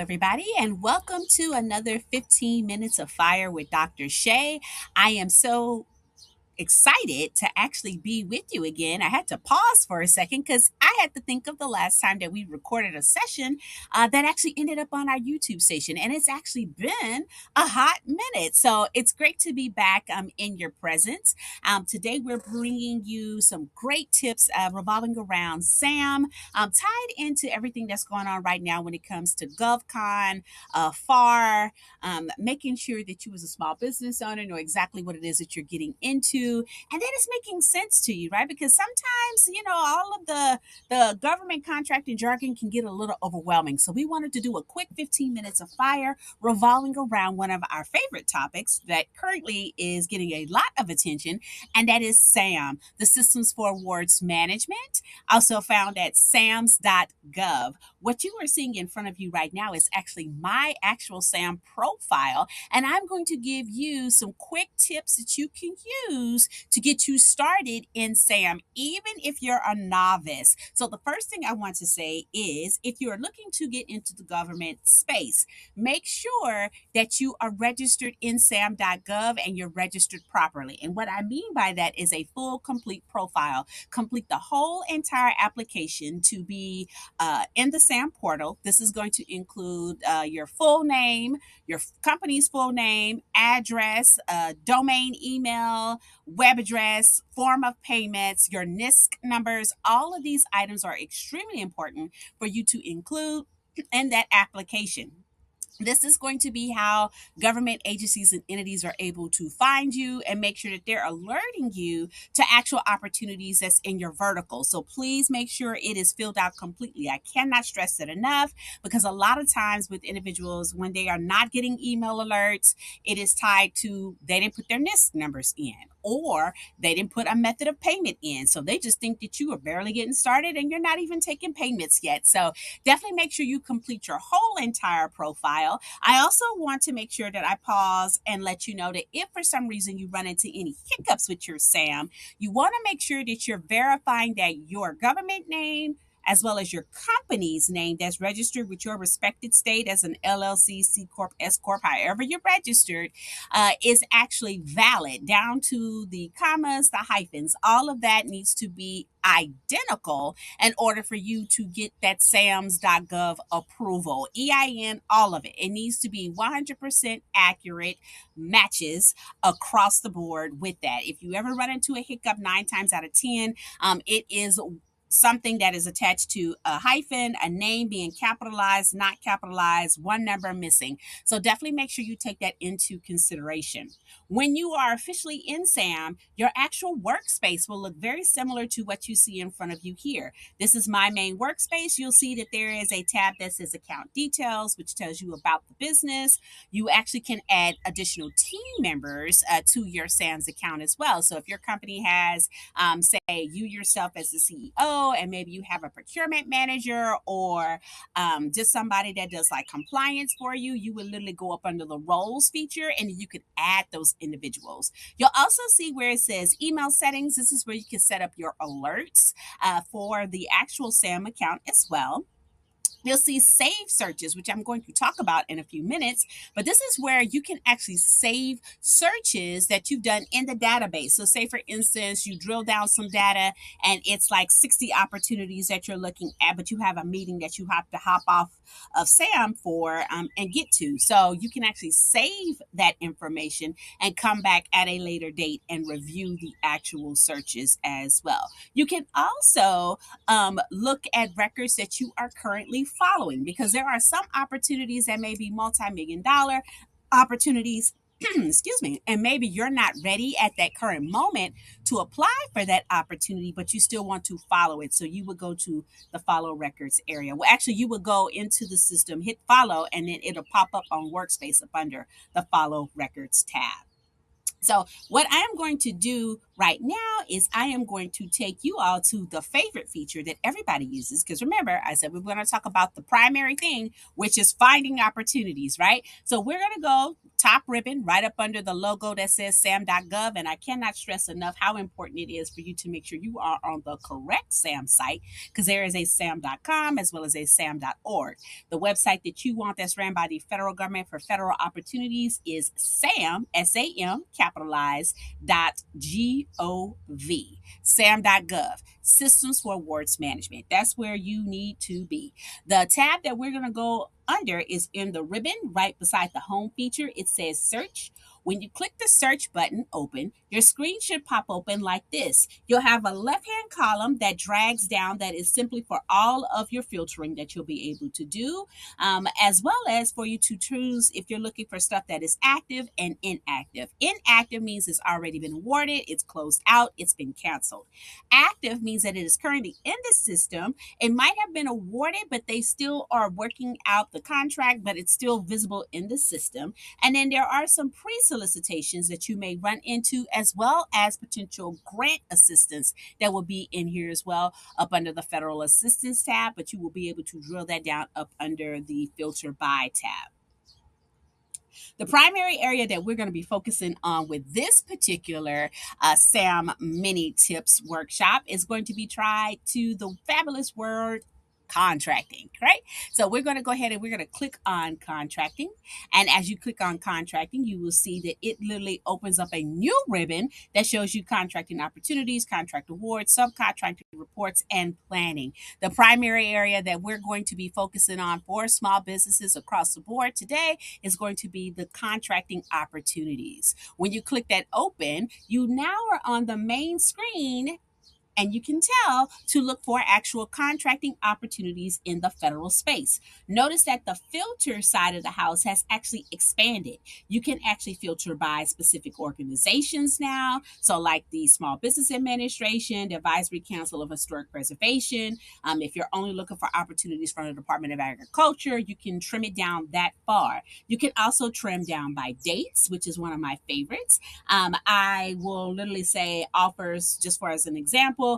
everybody, and welcome to another 15 Minutes of Fire with Dr. Shay. I am so excited to actually be with you again. I had to pause for a second because I had to think of the last time that we recorded a session that actually ended up on our YouTube station, and it's actually been a hot minute. So it's great to be back in your presence. Today, we're bringing you some great tips revolving around SAM, tied into everything that's going on right now when it comes to GovCon, FAR, making sure that you as a small business owner know exactly what it is that you're getting into, and then it's making sense to you, right? Because sometimes, all of the government contracting jargon can get a little overwhelming. So we wanted to do a quick 15 minutes of fire revolving around one of our favorite topics that currently is getting a lot of attention, and that is SAM, the Systems for Awards Management, also found at SAMs.gov. What you are seeing in front of you right now is actually my actual SAM profile, and I'm going to give you some quick tips that you can use to get you started in SAM, even if you're a novice. So the first thing I want to say is if you're looking to get into the government space, make sure that you are registered in SAM.gov and you're registered properly. And what I mean by that is a full, complete profile. Complete the whole entire application to be in the SAM portal. This is going to include your full name, your company's full name, address, domain email, web address, form of payments, your NISC numbers. All of these items are extremely important for you to include in that application. This is going to be how government agencies and entities are able to find you and make sure that they're alerting you to actual opportunities that's in your vertical. So please make sure it is filled out completely. I cannot stress it enough because a lot of times with individuals, when they are not getting email alerts, it is tied to they didn't put their NISC numbers in or they didn't put a method of payment in. So they just think that you are barely getting started and you're not even taking payments yet. So definitely make sure you complete your whole entire profile. I also want to make sure that I pause and let you know that if for some reason you run into any hiccups with your SAM, you want to make sure that you're verifying that your government name, as well as your company's name that's registered with your respected state as an LLC, C Corp, S Corp, however you're registered, is actually valid down to the commas, the hyphens. All of that needs to be identical in order for you to get that SAMs.gov approval. EIN, all of it. It needs to be 100% accurate, matches across the board with that. If you ever run into a hiccup 9 times out of 10, it is something that is attached to a hyphen, a name being capitalized, not capitalized, one number missing. So definitely make sure you take that into consideration. When you are officially in SAM, your actual workspace will look very similar to what you see in front of you here. This is my main workspace. You'll see that there is a tab that says account details, which tells you about the business. You actually can add additional team members to your SAM's account as well. So if your company has, say, you yourself as the CEO, and maybe you have a procurement manager or just somebody that does like compliance for you, you would literally go up under the roles feature and you could add those individuals. You'll also see where it says email settings. This is where you can set up your alerts for the actual SAM account as well. You'll see save searches, which I'm going to talk about in a few minutes, but this is where you can actually save searches that you've done in the database. So say, for instance, you drill down some data and it's like 60 opportunities that you're looking at, but you have a meeting that you have to hop off of SAM for and get to. So you can actually save that information and come back at a later date and review the actual searches as well. You can also look at records that you are currently following, because there are some opportunities that may be multi-million dollar opportunities. Excuse me, and maybe you're not ready at that current moment to apply for that opportunity, but you still want to follow it. So you would go to the follow records area. Well, actually, you would go into the system, hit follow, and then it'll pop up on workspace up under the follow records tab. So what I am going to do right now is I am going to take you all to the favorite feature that everybody uses. Because remember, I said we're going to talk about the primary thing, which is finding opportunities, right? So we're going to go top ribbon right up under the logo that says SAM.gov. And I cannot stress enough how important it is for you to make sure you are on the correct SAM site, because there is a SAM.com as well as a SAM.org. The website that you want that's ran by the federal government for federal opportunities is SAM, SAM, capitalized, .gov, SAM.gov, Systems for Awards Management. That's where you need to be. The tab that we're going to go under is in the ribbon right beside the home feature. It says search. When you click the search button open, your screen should pop open like this. You'll have a left-hand column that drags down that is simply for all of your filtering that you'll be able to do, as well as for you to choose if you're looking for stuff that is active and inactive. Inactive means it's already been awarded, it's closed out, it's been canceled. Active means that it is currently in the system. It might have been awarded, but they still are working out the contract, but it's still visible in the system. And then there are some pre-solicitations that you may run into, as well as potential grant assistance that will be in here as well, up under the federal assistance tab, but you will be able to drill that down up under the filter by tab. The primary area that we're going to be focusing on with this particular SAM mini tips workshop is going to be tried to the fabulous word contracting, right? So we're going to go ahead and we're going to click on contracting. And as you click on contracting, you will see that it literally opens up a new ribbon that shows you contracting opportunities, contract awards, subcontracting reports, and planning. The primary area that we're going to be focusing on for small businesses across the board today is going to be the contracting opportunities. When you click that open, you now are on the main screen, and you can tell to look for actual contracting opportunities in the federal space. Notice that the filter side of the house has actually expanded. You can actually filter by specific organizations now. So like the Small Business Administration, the Advisory Council of Historic Preservation. If you're only looking for opportunities from the Department of Agriculture, you can trim it down that far. You can also trim down by dates, which is one of my favorites. I will literally say offers, just for as an example,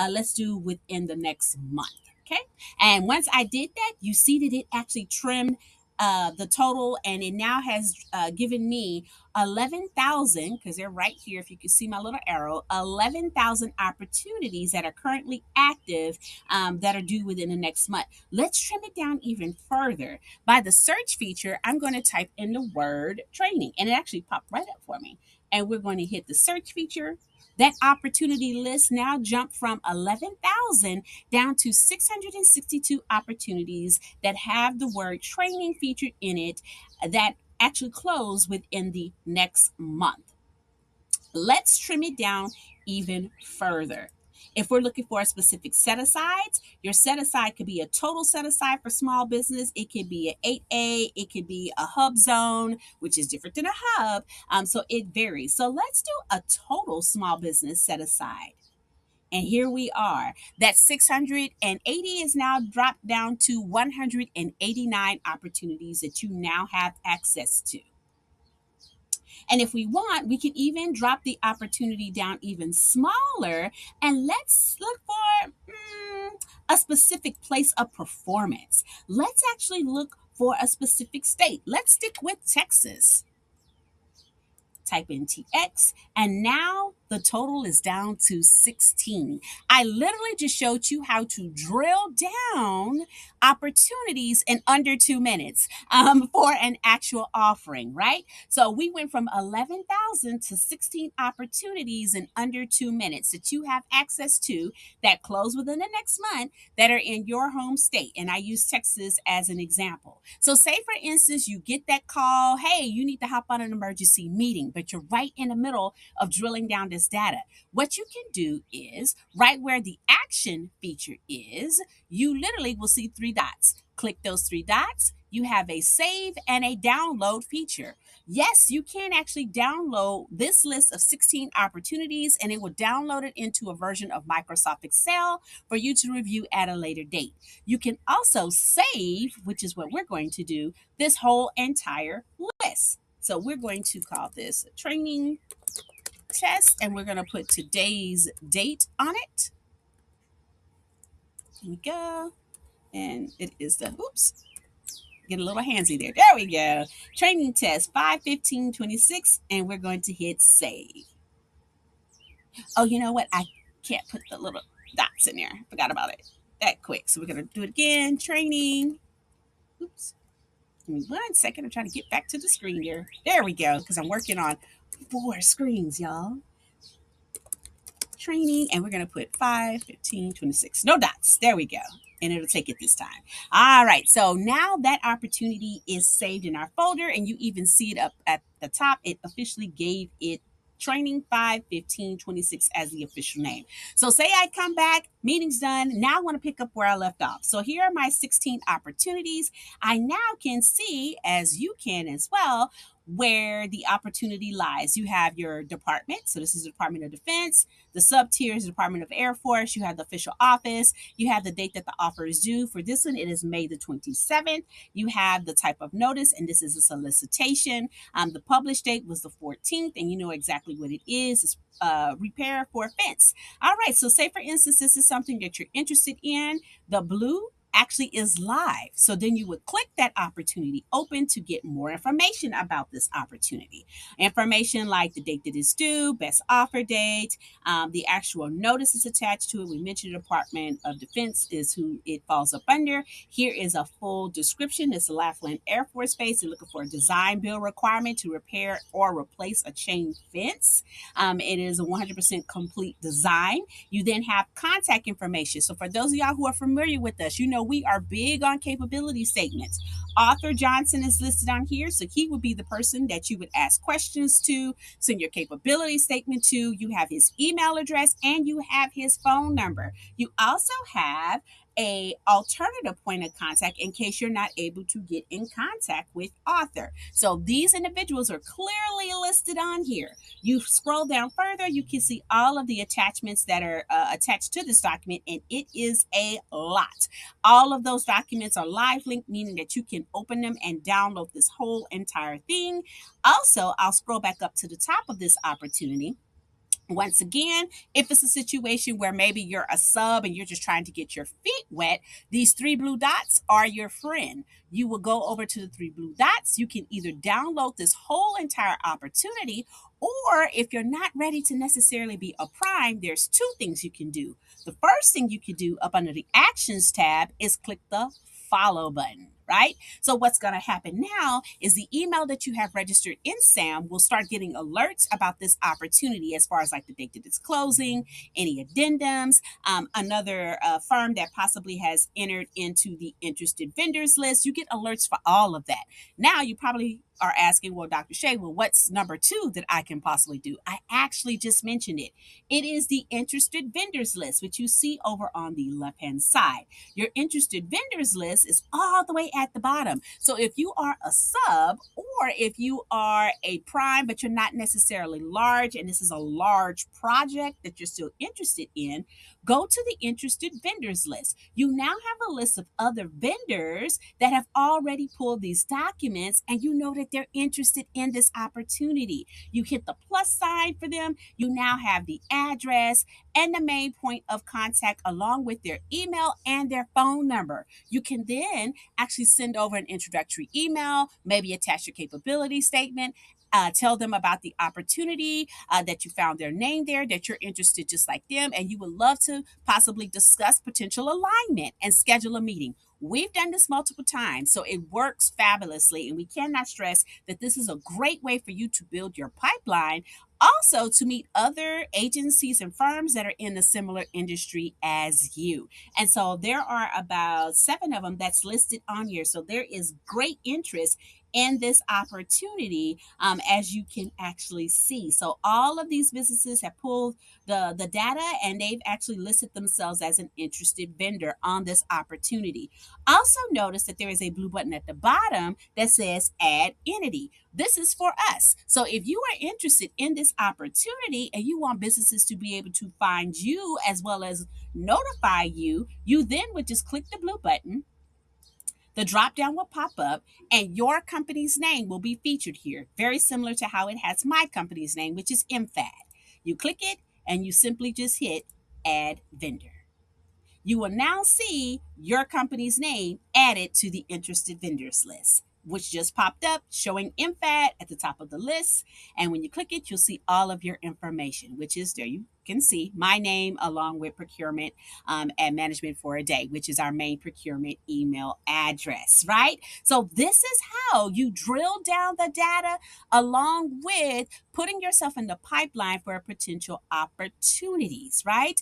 let's do within the next month. Okay. And once I did that, you see that it actually trimmed the total, and it now has given me 11,000, because they're right here. If you can see my little arrow, 11,000 opportunities that are currently active that are due within the next month. Let's trim it down even further. By the search feature, I'm going to type in the word training, and it actually popped right up for me. And we're going to hit the search feature. That opportunity list now jumped from 11,000 down to 662 opportunities that have the word training featured in it that actually close within the next month. Let's trim it down even further. If we're looking for a specific set asides, your set aside could be a total set aside for small business. It could be an 8A. It could be a hub zone, which is different than a hub. So it varies. So let's do a total small business set aside. And here we are. That 680 is now dropped down to 189 opportunities that you now have access to. And if we want, we can even drop the opportunity down even smaller. And let's look for a specific place of performance. Let's actually look for a specific state. Let's stick with Texas. Type in TX, and now the total is down to 16. I literally just showed you how to drill down opportunities in under 2 minutes for an actual offering, right? So we went from 11,000 to 16 opportunities in under 2 minutes that you have access to that close within the next month that are in your home state. And I use Texas as an example. So say, for instance, you get that call, hey, you need to hop on an emergency meeting, but you're right in the middle of drilling down this data. What you can do is right where the action feature is, you literally will see 3 dots. Click those 3 dots. You have a save and a download feature. Yes, you can actually download this list of 16 opportunities, and it will download it into a version of Microsoft Excel for you to review at a later date. You can also save, which is what we're going to do, this whole entire list. So we're going to call this training test, and we're going to put today's date on it. Here we go. And it is the, oops, get a little handsy there. There we go. Training test 5/15/26, and we're going to hit save. Oh, you know what? I can't put the little dots in there. Forgot about it that quick. So we're going to do it again. Training. Oops. Give me 1 second. I'm trying to get back to the screen here. There we go, because I'm working on 4 screens, y'all. Training, and we're going to put 5/15/26. No dots. There we go. And it'll take it this time. All right. So now that opportunity is saved in our folder, and you even see it up at the top. It officially gave it training 5/15/26 as the official name. So say I come back, meeting's done. Now I want to pick up where I left off. So here are my 16 opportunities. I now can see, as you can as well, where the opportunity lies. You have your department. So this is the Department of Defense. The sub tier is the Department of Air Force. You have the official office. You have the date that the offer is due. For this one, it is May the 27th. You have the type of notice, and this is a solicitation. The published date was the 14th, and you know exactly what it is. It's repair for a fence. All right, so say for instance, this is something that you're interested in. The blue actually is live. So then you would click that opportunity open to get more information about this opportunity. Information like the date that it's due, best offer date, the actual notice is attached to it. We mentioned the Department of Defense is who it falls up under. Here is a full description. It's Laughlin Air Force Base. They're looking for a design build requirement to repair or replace a chain fence. It is a 100% complete design. You then have contact information. So for those of y'all who are familiar with us, you know we are big on capability statements. Arthur Johnson is listed on here, so he would be the person that you would ask questions to, send your capability statement to. You have his email address and you have his phone number. You also have a alternative point of contact in case you're not able to get in contact with Arthur. So these individuals are clearly listed on here. You scroll down further, you can see all of the attachments that are attached to this document, and it is a lot. All of those documents are live link, meaning that you can open them and download this whole entire thing. Also, I'll scroll back up to the top of this opportunity. Once again, if it's a situation where maybe you're a sub and you're just trying to get your feet wet, these 3 blue dots are your friend. You will go over to the 3 blue dots. You can either download this whole entire opportunity, or if you're not ready to necessarily be a prime, there's 2 things you can do. The first thing you can do up under the Actions tab is click the follow button, right? So what's going to happen now is the email that you have registered in SAM will start getting alerts about this opportunity as far as like the date that it's closing, any addendums, another firm that possibly has entered into the interested vendors list. You get alerts for all of that. Now you probably are asking, well, Dr. Shea, well, what's number 2 that I can possibly do? I actually just mentioned it. It is the interested vendors list, which you see over on the left-hand side. Your interested vendors list is all the way at the bottom. So if you are a sub or if you are a prime, but you're not necessarily large, and this is a large project that you're still interested in, go to the interested vendors list. You now have a list of other vendors that have already pulled these documents, and you know that they're interested in this opportunity. You hit the plus sign for them. You now have the address and the main point of contact along with their email and their phone number. You can then actually send over an introductory email, maybe attach your capability statement, tell them about the opportunity, that you found their name there, that you're interested just like them, and you would love to possibly discuss potential alignment and schedule a meeting. We've done this multiple times, so it works fabulously, and we cannot stress that this is a great way for you to build your pipeline, also to meet other agencies and firms that are in a similar industry as you. And so there are about 7 of them that's listed on here. So there is great interest in this opportunity, as you can actually see. So all of these businesses have pulled the data, and they've actually listed themselves as an interested vendor on this opportunity. Also notice that there is a blue button at the bottom that says add entity. This is for us. So if you are interested in this opportunity and you want businesses to be able to find you as well as notify you, you then would just click the blue button. The drop down will pop up and your company's name will be featured here, very similar to how it has my company's name, which is MFAD. You click it and you simply just hit add vendor. You will now see your company's name added to the interested vendors list, which just popped up showing MFAT at the top of the list. And when you click it, you'll see all of your information, which is there you can see my name along with procurement and management for a day, which is our main procurement email address, right? So this is how you drill down the data along with putting yourself in the pipeline for potential opportunities, right?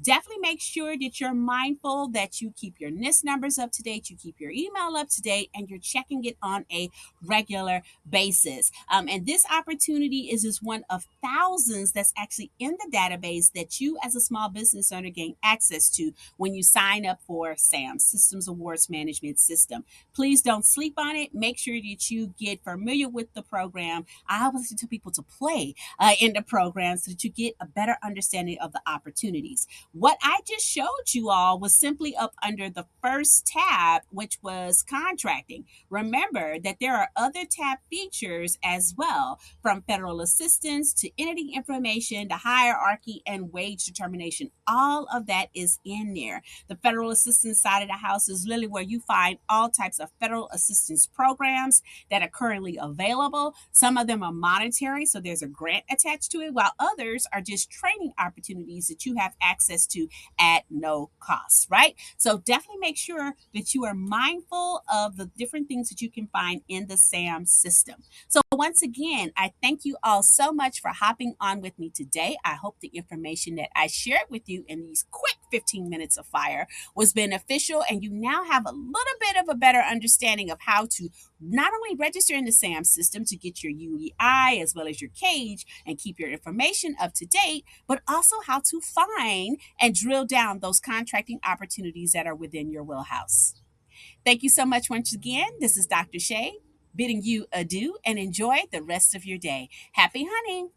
Definitely make sure that you're mindful that you keep your NIST numbers up to date, you keep your email up to date, and you're checking it on a regular basis. And this opportunity is just one of thousands that's actually in the database that you, as a small business owner, gain access to when you sign up for SAM, Systems Awards Management System. Please don't sleep on it. Make sure that you get familiar with the program. I always tell people to play in the program so that you get a better understanding of the opportunities. What I just showed you all was simply up under the first tab, which was contracting. Remember that there are other tab features as well, from federal assistance to entity information to hierarchy and wage determination. All of that is in there. The federal assistance side of the house is literally where you find all types of federal assistance programs that are currently available. Some of them are monetary, so there's a grant attached to it, while others are just training opportunities that you have access to at no cost, right? So definitely make sure that you are mindful of the different things that you can find in the SAM system. So once again, I thank you all so much for hopping on with me today. I hope the information that I shared with you in these quick 15 minutes of fire was beneficial, and you now have a little bit of a better understanding of how to not only register in the SAM system to get your UEI as well as your cage and keep your information up to date, but also how to find and drill down those contracting opportunities that are within your wheelhouse. Thank you so much once again. This is Dr. Shay bidding you adieu and enjoy the rest of your day. Happy hunting.